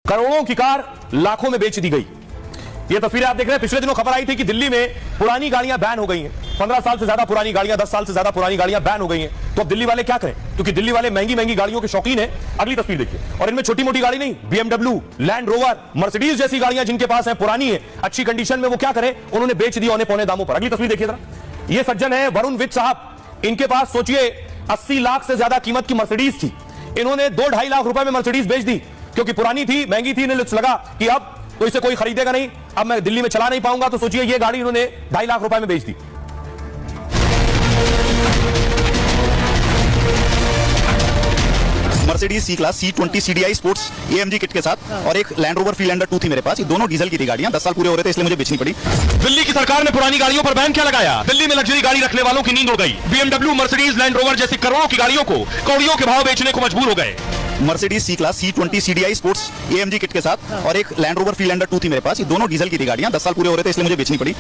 करोड़ों की कार लाखों में बेच दी गई। ये तस्वीरें आप देख रहे हैं। पिछले दिनों खबर आई थी कि दिल्ली में पुरानी गाड़ियां बैन हो गई हैं। 15 साल से ज्यादा पुरानी गाड़ियां, 10 साल से ज्यादा पुरानी गाड़ियां बैन हो गई हैं। तो अब दिल्ली वाले क्या करें, क्योंकि दिल्ली वाले महंगी महंगी गाड़ियों के शौकीन हैं। अगली तस्वीर देखिए, और इनमें छोटी मोटी गाड़ी नहीं, BMW, लैंड रोवर, मर्सिडीज जैसी गाड़ियां जिनके पास है, पुरानी है, अच्छी कंडीशन में, वो क्या करें, उन्होंने बेच दी औने पौने दामों पर। अगली तस्वीर देखिए जरा। ये सज्जन है वरुण विज साहब। इनके पास सोचिए 80 लाख से ज्यादा कीमत की मर्सिडीज थी। इन्होंने 2-2.5 लाख रुपए में मर्सिडीज बेच दी, क्योंकि पुरानी थी, महंगी थी। इन्हें लगा कि अब तो इसे कोई खरीदेगा नहीं, अब मैं दिल्ली में चला नहीं पाऊंगा। तो सोचिए ये गाड़ी इन्होंने 2.5 लाख रुपए में बेच दी। Mercedes C class C20 CDI sports AMG kit के साथ और एक लैंड रोवर फ्रीलैंडर 2 थी मेरे पास। ये दोनों डीजल की थी गाड़ियां। 10 साल पूरे हो रहे थे, इसलिए मुझे बेचनी पड़ी। दिल्ली की सरकार ने पुरानी गाड़ियों पर बैन क्या लगाया? दिल्ली में लग्जरी गाड़ी रखने वालों की नींद उड़ गई। BMW, मर्सिडीज, लैंड रोवर जैसी करोड़ों की गाड़ियों को कौड़ियों के भाव बेचने को मजबूर हो गए। Mercedes C class C20 CDI sports AMG kit के साथ और एक लैंड रोवर फ्रीलैंडर 2 थी मेरे पास। ये दोनों डीजल की थी गाड़ियां। 10 साल पूरे हो रहे थे, इसलिए मुझे बेचनी पड़ी।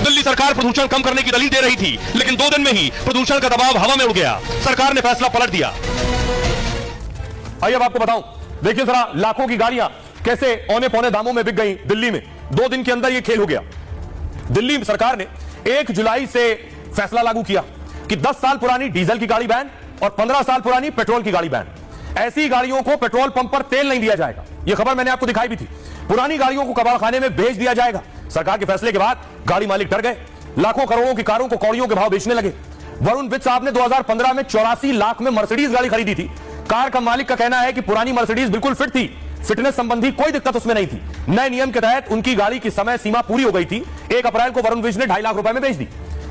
दिल्ली सरकार प्रदूषण कम करने की दलील दे रही थी, लेकिन 2 दिन में ही प्रदूषण का दबाव हवा में उड़ गया। सरकार ने फैसला पलट दिया। आइए अब आपको बताऊं, देखिए जरा लाखों की गाड़ियां कैसे औने पौने दामों में बिक गई दिल्ली में। 2 दिन के अंदर यह खेल हो गया। दिल्ली सरकार ने 1 जुलाई से फैसला लागू किया कि 10 साल पुरानी डीजल की गाड़ी बैन और 15 साल पुरानी पेट्रोल की गाड़ी बैन। ऐसी गाड़ियों को पेट्रोल पंप पर तेल नहीं दिया जाएगा। यह खबर मैंने आपको दिखाई भी थी। पुरानी गाड़ियों को कबाड़खाने में भेज दिया जाएगा। सरकार के फैसले के बाद गाड़ी मालिक डर गए। लाखों करोड़ों की कारों को कौड़ियों के भाव बेचने लगे। वरुण विज साहब ने 2015 में 84 लाख में मर्सिडीज गाड़ी खरीदी थी। कार का मालिक का कहना है कि पुरानी मर्सिडीज बिल्कुल फिट थी, फिटनेस संबंधी कोई दिक्कत उसमें नहीं थी। नए नियम के तहत उनकी गाड़ी की समय सीमा पूरी हो गई थी। 1 अप्रैल को वरुण विज ने 2.5 लाख रुपए में बेच दी।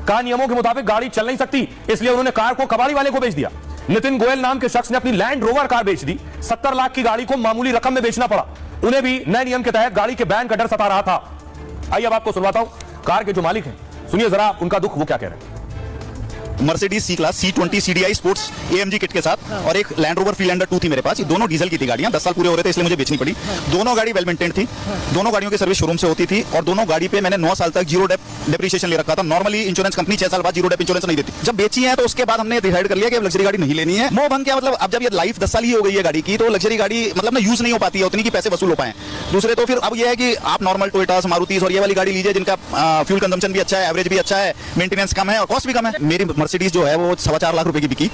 कार नियमों के मुताबिक गाड़ी चल नहीं सकती, इसलिए उन्होंने कार को कबाड़ी वाले को बेच दिया। नितिन गोयल नाम के शख्स ने अपनी लैंड रोवर कार बेच दी। 70 लाख की गाड़ी को मामूली रकम में बेचना पड़ा। उन्हें भी नए नियम के तहत गाड़ी के बैन का डर सता रहा था। आइए अब आपको सुनवाता हूं कार के जो मालिक हैं, सुनिए जरा उनका दुख वो क्या कह रहे हैं। Mercedes C class C20 CDI sports AMG kit के साथ और एक लैंड रोवर फ्रीलैंडर 2 थी मेरे पास। ये दोनों डीजल की थी गाड़ियां। 10 साल पूरे हो रहे थे, इसलिए मुझे बेचनी पड़ी। दोनों गाड़ी वेल मेंटेन थी। दोनों गाड़ियों की सर्विस शोरूम से होती थी और दोनों गाड़ी पे मैंने 9 साल तक जीरो डेप्रिसिएशन ले रखा था। नॉर्मली इंश्योरेंस कंपनी 6 साल बाद जीरो डेप इंश्योरेंस नहीं देती। जब बेची है तो उसके बाद हमने डिसाइड कर लिया कि अब लग्जरी गाड़ी नहीं लेनी है। मोह भंग क्या मतलब, अब जब ये लाइफ 10 साल ही हो गई है गाड़ी की, तो लग्जरी गाड़ी मतलब ना यूज नहीं हो पाती है उतनी कि पैसे वसूल हो पाए। दूसरे तो फिर अब ये है कि आप नॉर्मल टोयोटा, मारुति और ये वाली गाड़ी लीजिए जिनका फ्यूल कंजम्पशन भी अच्छा है, एवरेज भी अच्छा है, मेंटेनेंस कम है और कॉस्ट भी कम है। मेरी मर्सिडीज जो है वो 4.25 लाख रुपए की बिकी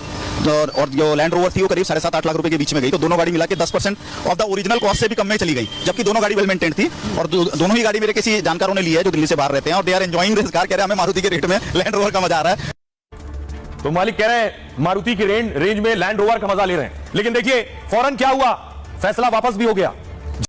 और जो लैंड रोवर थी वो करीब 7.5-8 लाख रुपए के बीच में गई। तो दोनों गाड़ी मिला के 10% ऑफ द ओरिजिनल कॉस्ट से भी कम में चली गई, जबकि दोनों गाड़ी वेल मेंटेन थी। और दोनों ही गाड़ी मेरे किसी जानकारों ने ली है जो दिल्ली से बाहर रहते हैं और they are enjoying this car. कह रहे हैं हमें मारुति के रेट में लैंड रोवर का मजा आ रहा है। तो मालिक कह रहे हैं मारुति की रेंज में लैंड रोवर का मजा ले रहे हैं। लेकिन देखिए फौरन क्या हुआ, फैसला वापस भी हो गया।